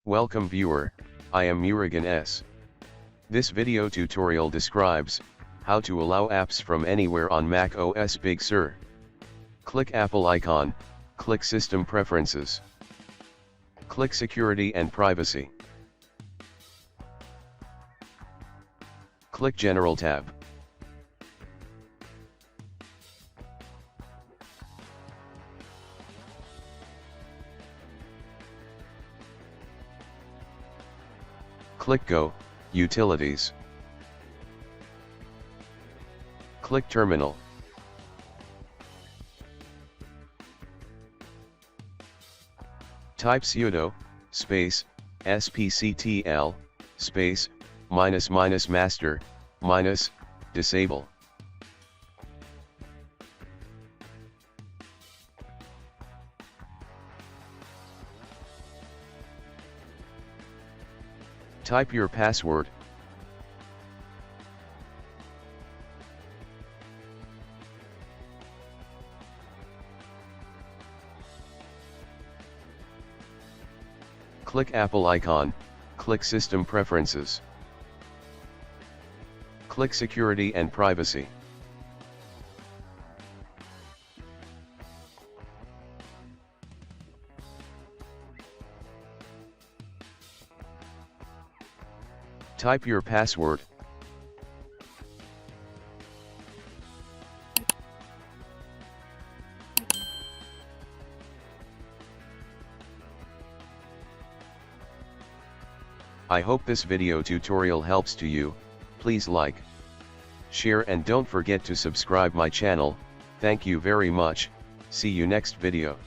Welcome viewer, I am Murugan S. This video tutorial describes how to allow apps from anywhere on macOS Big Sur. Click Apple icon, click System Preferences. Click Security and Privacy. Click General tab. Click Go, Utilities. Click Terminal. Type sudo, space, spctl, space, --master, disable. Type your password. Click Apple icon, click System Preferences. Click Security and Privacy. Type your password. I hope this video tutorial helps to you. Please like, share and don't forget to subscribe my channel. Thank you very much. See you next video.